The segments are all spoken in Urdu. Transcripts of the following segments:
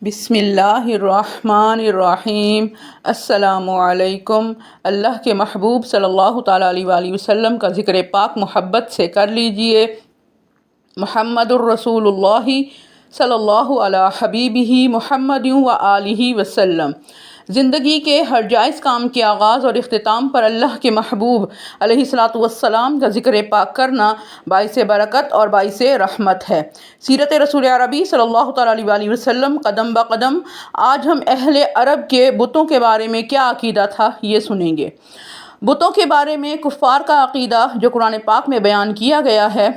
بسم اللہ الرحمن الرحیم۔ السلام علیکم۔ اللہ کے محبوب صلی اللہ تعالیٰ علیہ وآلہ وسلم کا ذکر پاک محبت سے کر لیجئے۔ محمد الرسول اللہ صلی اللہ علیہ حبیبہ محمد و آلہ وسلم۔ زندگی کے ہر جائز کام کے آغاز اور اختتام پر اللہ کے محبوب علیہ الصلاۃ والسلام کا ذکر پاک کرنا باعث برکت اور باعث رحمت ہے۔ سیرت رسول عربی صلی اللہ تعالیٰ علیہ وآلہ وسلم قدم بقدم آج ہم اہل عرب کے بتوں کے بارے میں کیا عقیدہ تھا یہ سنیں گے۔ بتوں کے بارے میں کفار کا عقیدہ جو قرآن پاک میں بیان کیا گیا ہے،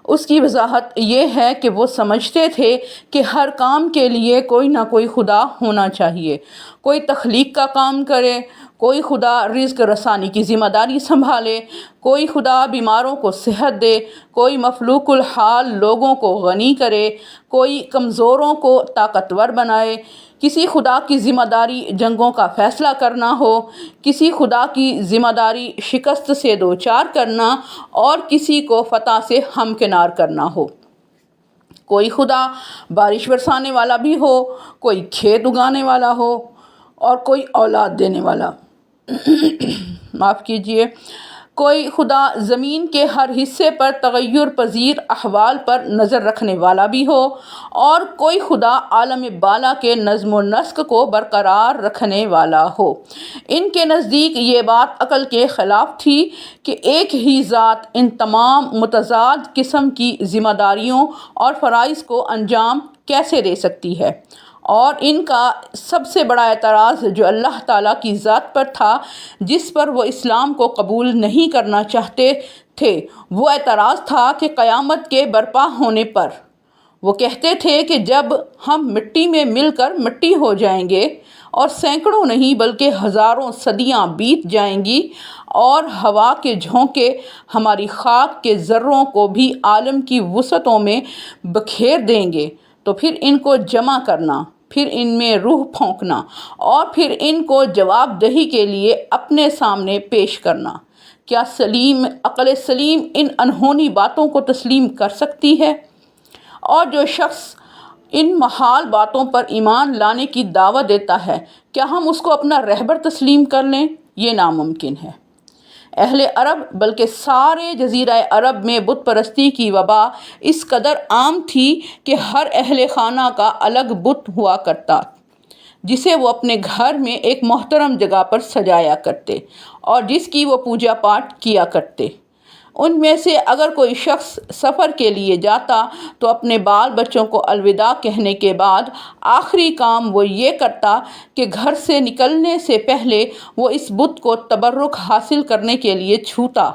اس کی وضاحت یہ ہے کہ وہ سمجھتے تھے کہ ہر کام کے لیے کوئی نہ کوئی خدا ہونا چاہیے۔ کوئی تخلیق کا کام کرے، کوئی خدا رزق رسانی کی ذمہ داری سنبھالے، کوئی خدا بیماروں کو صحت دے، کوئی مفلوق الحال لوگوں کو غنی کرے، کوئی کمزوروں کو طاقتور بنائے۔ کسی خدا کی ذمہ داری جنگوں کا فیصلہ کرنا ہو، کسی خدا کی ذمہ داری شکست سے دوچار کرنا اور کسی کو فتح سے ہمکنار کرنا ہو۔ کوئی خدا بارش برسانے والا بھی ہو، کوئی کھیت اگانے والا ہو اور کوئی اولاد دینے والا معاف کیجئے، کوئی خدا زمین کے ہر حصے پر تغیر پذیر احوال پر نظر رکھنے والا بھی ہو، اور کوئی خدا عالم بالا کے نظم و نسق کو برقرار رکھنے والا ہو۔ ان کے نزدیک یہ بات عقل کے خلاف تھی کہ ایک ہی ذات ان تمام متضاد قسم کی ذمہ داریوں اور فرائض کو انجام کیسے دے سکتی ہے، اور ان کا سب سے بڑا اعتراض جو اللہ تعالیٰ کی ذات پر تھا، جس پر وہ اسلام کو قبول نہیں کرنا چاہتے تھے، وہ اعتراض تھا کہ قیامت کے برپا ہونے پر وہ کہتے تھے کہ جب ہم مٹی میں مل کر مٹی ہو جائیں گے اور سینکڑوں نہیں بلکہ ہزاروں صدیاں بیت جائیں گی اور ہوا کے جھونکے ہماری خاک کے ذروں کو بھی عالم کی وسعتوں میں بکھیر دیں گے، تو پھر ان کو جمع کرنا، پھر ان میں روح پھونکنا اور پھر ان کو جواب دہی کے لیے اپنے سامنے پیش کرنا، کیا عقل سلیم ان انہونی باتوں کو تسلیم کر سکتی ہے؟ اور جو شخص ان محال باتوں پر ایمان لانے کی دعوت دیتا ہے، کیا ہم اس کو اپنا رہبر تسلیم کر لیں؟ یہ ناممکن ہے۔ اہل عرب بلکہ سارے جزیرہ عرب میں بت پرستی کی وبا اس قدر عام تھی کہ ہر اہل خانہ کا الگ بت ہوا کرتا، جسے وہ اپنے گھر میں ایک محترم جگہ پر سجایا کرتے اور جس کی وہ پوجا پاٹ کیا کرتے۔ ان میں سے اگر کوئی شخص سفر کے لیے جاتا تو اپنے بال بچوں کو الوداع کہنے کے بعد آخری کام وہ یہ کرتا کہ گھر سے نکلنے سے پہلے وہ اس بت کو تبرک حاصل کرنے کے لیے چھوتا،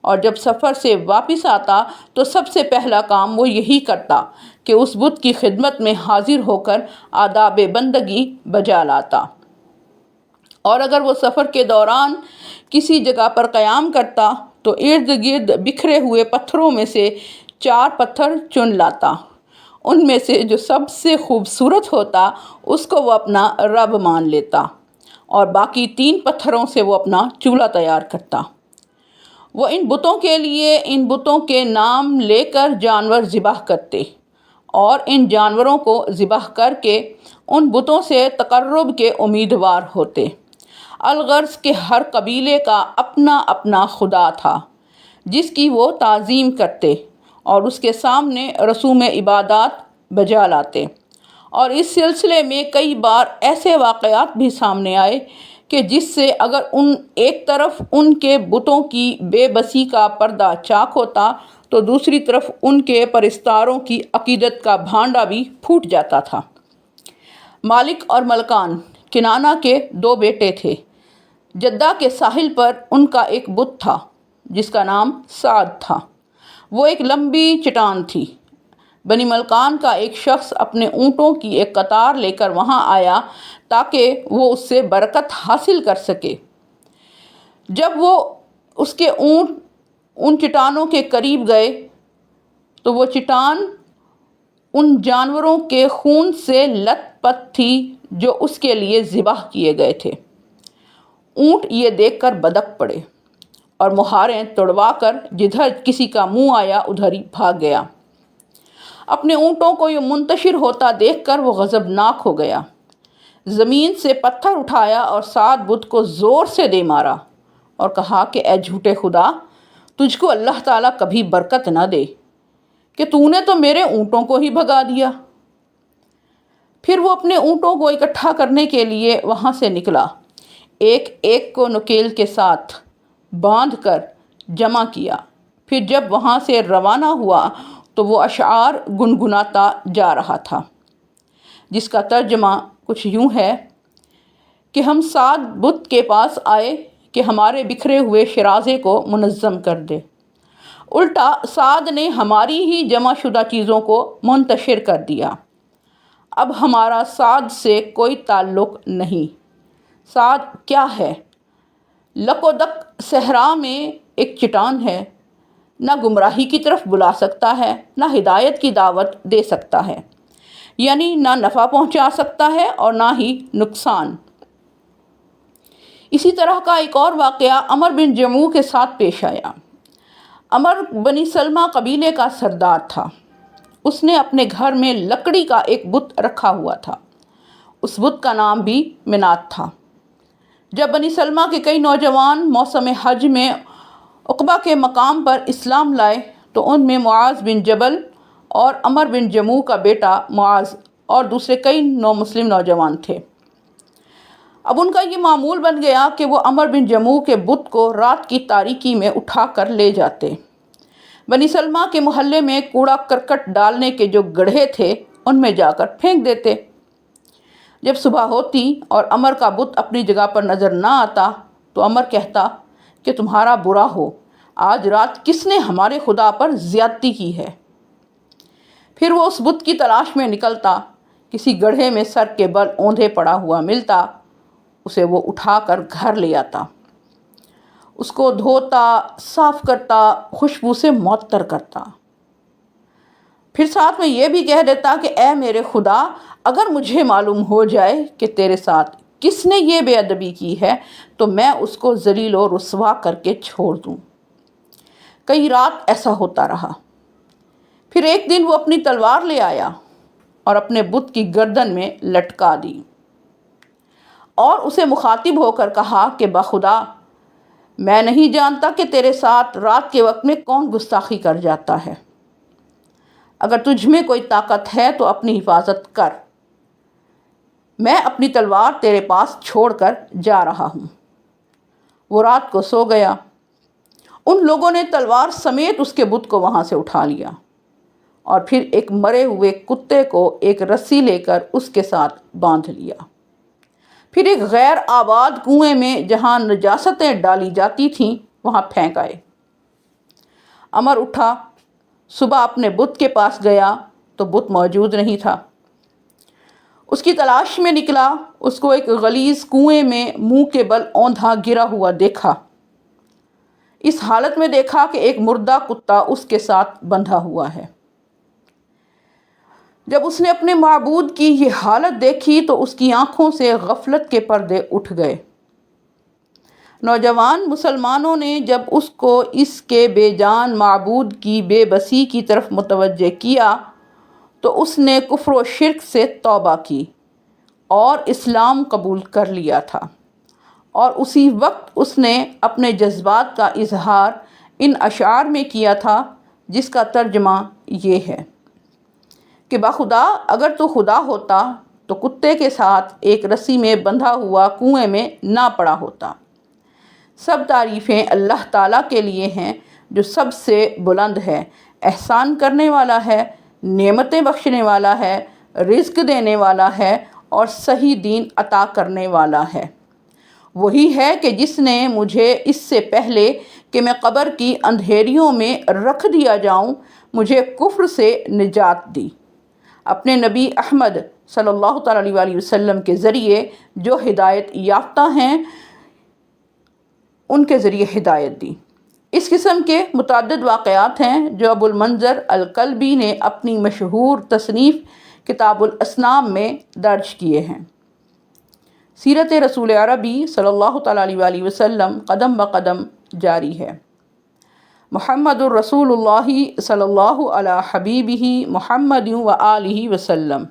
اور جب سفر سے واپس آتا تو سب سے پہلا کام وہ یہی کرتا کہ اس بت کی خدمت میں حاضر ہو کر آداب بندگی بجا لاتا، اور اگر وہ سفر کے دوران کسی جگہ پر قیام کرتا تو ارد گرد بکھرے ہوئے پتھروں میں سے 4 پتھر چن لاتا، ان میں سے جو سب سے خوبصورت ہوتا اس کو وہ اپنا رب مان لیتا، اور باقی 3 پتھروں سے وہ اپنا چولہا تیار کرتا۔ وہ ان بتوں کے لیے ان بتوں کے نام لے کر جانور ذبح کرتے اور ان جانوروں کو ذبح کر کے ان بتوں سے تقرب کے امیدوار ہوتے۔ الغرض کہ ہر قبیلے کا اپنا اپنا خدا تھا جس کی وہ تعظیم کرتے اور اس کے سامنے رسوم عبادات بجا لاتے، اور اس سلسلے میں کئی بار ایسے واقعات بھی سامنے آئے کہ جس سے اگر ایک طرف ان کے بتوں کی بے بسی کا پردہ چاک ہوتا تو دوسری طرف ان کے پرستاروں کی عقیدت کا بھانڈا بھی پھوٹ جاتا تھا۔ مالک اور ملکان کنانہ کے 2 بیٹے تھے۔ جدہ کے ساحل پر ان کا ایک بت تھا جس کا نام سعد تھا، وہ ایک لمبی چٹان تھی۔ بنی ملکان کا ایک شخص اپنے اونٹوں کی ایک قطار لے کر وہاں آیا تاکہ وہ اس سے برکت حاصل کر سکے۔ جب وہ اس کے اونٹ ان چٹانوں کے قریب گئے تو وہ چٹان ان جانوروں کے خون سے لت پت تھی جو اس کے لیے ذبح کیے گئے تھے۔ اونٹ یہ دیکھ کر بدک پڑے اور مہاریں توڑوا کر جدھر کسی کا منہ آیا ادھر ہی بھاگ گیا۔ اپنے اونٹوں کو یہ منتشر ہوتا دیکھ کر وہ غضبناک ہو گیا، زمین سے پتھر اٹھایا اور سعد بت کو زور سے دے مارا اور کہا کہ اے جھوٹے خدا، تجھ کو اللہ تعالیٰ کبھی برکت نہ دے کہ تو نے تو میرے اونٹوں کو ہی بھگا دیا۔ پھر وہ اپنے اونٹوں کو اکٹھا کرنے کے لیے وہاں سے نکلا، ایک ایک کو نکیل کے ساتھ باندھ کر جمع کیا۔ پھر جب وہاں سے روانہ ہوا تو وہ اشعار گنگناتا جا رہا تھا، جس کا ترجمہ کچھ یوں ہے کہ ہم سعد بت کے پاس آئے کہ ہمارے بکھرے ہوئے شرازے کو منظم کر دے، الٹا سعد نے ہماری ہی جمع شدہ چیزوں کو منتشر کر دیا۔ اب ہمارا سعد سے کوئی تعلق نہیں۔ سعد کیا ہے؟ لک و دک صحرا میں ایک چٹان ہے، نہ گمراہی کی طرف بلا سکتا ہے، نہ ہدایت کی دعوت دے سکتا ہے، یعنی نہ نفع پہنچا سکتا ہے اور نہ ہی نقصان۔ اسی طرح کا ایک اور واقعہ عمر بن جموح کے ساتھ پیش آیا۔ عمر بنی سلمہ قبیلے کا سردار تھا۔ اس نے اپنے گھر میں لکڑی کا ایک بت رکھا ہوا تھا، اس بت کا نام بھی منات تھا۔ جب بنی سلمہ کے کئی نوجوان موسم حج میں عقبہ کے مقام پر اسلام لائے تو ان میں معاذ بن جبل اور عمر بن جموح کا بیٹا معاذ اور دوسرے کئی مسلم نوجوان تھے۔ اب ان کا یہ معمول بن گیا کہ وہ عمر بن جموح کے بت کو رات کی تاریکی میں اٹھا کر لے جاتے، بنی سلمہ کے محلے میں کوڑا کرکٹ ڈالنے کے جو گڑھے تھے ان میں جا کر پھینک دیتے۔ جب صبح ہوتی اور عمر کا بت اپنی جگہ پر نظر نہ آتا تو عمر کہتا کہ تمہارا برا ہو، آج رات کس نے ہمارے خدا پر زیادتی کی ہے۔ پھر وہ اس بت کی تلاش میں نکلتا، کسی گڑھے میں سر کے بل اوندھے پڑا ہوا ملتا، اسے وہ اٹھا کر گھر لے آتا، اس کو دھوتا، صاف کرتا، خوشبو سے معطر کرتا، پھر ساتھ میں یہ بھی کہہ دیتا کہ اے میرے خدا، اگر مجھے معلوم ہو جائے کہ تیرے ساتھ کس نے یہ بے ادبی کی ہے تو میں اس کو ذلیل و رسوا کر کے چھوڑ دوں۔ کئی رات ایسا ہوتا رہا۔ پھر ایک دن وہ اپنی تلوار لے آیا اور اپنے بت کی گردن میں لٹکا دی اور اسے مخاطب ہو کر کہا کہ بخدا، میں نہیں جانتا کہ تیرے ساتھ رات کے وقت میں کون گستاخی کر جاتا ہے۔ اگر تجھ میں کوئی طاقت ہے تو اپنی حفاظت کر، میں اپنی تلوار تیرے پاس چھوڑ کر جا رہا ہوں۔ وہ رات کو سو گیا۔ ان لوگوں نے تلوار سمیت اس کے بت کو وہاں سے اٹھا لیا اور پھر ایک مرے ہوئے کتے کو ایک رسی لے کر اس کے ساتھ باندھ لیا۔ پھر ایک غیر آباد کنویں میں جہاں نجاستیں ڈالی جاتی تھیں وہاں پھینک آئے۔ عمر اٹھا، صبح اپنے بت کے پاس گیا تو بت موجود نہیں تھا۔ اس کی تلاش میں نکلا، اس کو ایک غلیظ کنویں میں منہ کے بل اوندھا گرا ہوا دیکھا۔ اس حالت میں دیکھا کہ ایک مردہ کتا اس کے ساتھ بندھا ہوا ہے۔ جب اس نے اپنے معبود کی یہ حالت دیکھی تو اس کی آنکھوں سے غفلت کے پردے اٹھ گئے۔ نوجوان مسلمانوں نے جب اس کو اس کے بے جان معبود کی بے بسی کی طرف متوجہ کیا تو اس نے کفر و شرک سے توبہ کی اور اسلام قبول کر لیا تھا، اور اسی وقت اس نے اپنے جذبات کا اظہار ان اشعار میں کیا تھا، جس کا ترجمہ یہ ہے کہ بخدا، اگر تو خدا ہوتا تو کتے کے ساتھ ایک رسی میں بندھا ہوا کنویں میں نہ پڑا ہوتا۔ سب تعریفیں اللہ تعالیٰ کے لیے ہیں جو سب سے بلند ہے، احسان کرنے والا ہے، نعمتیں بخشنے والا ہے، رزق دینے والا ہے اور صحیح دین عطا کرنے والا ہے۔ وہی ہے کہ جس نے مجھے اس سے پہلے کہ میں قبر کی اندھیریوں میں رکھ دیا جاؤں مجھے کفر سے نجات دی، اپنے نبی احمد صلی اللہ تعالیٰ علیہ وسلم کے ذریعے جو ہدایت یافتہ ہیں ان کے ذریعے ہدایت دی۔ اس قسم کے متعدد واقعات ہیں جو ابو المنذر الکلبی نے اپنی مشہور تصنیف کتاب الاسنام میں درج کیے ہیں۔ سیرت رسول عربی صلی اللہ تعالیٰ علیہ وسلم قدم بقدم جاری ہے۔ محمد الرسول اللہ صلی اللہ علی حبیبہ محمد و آلہ وسلم۔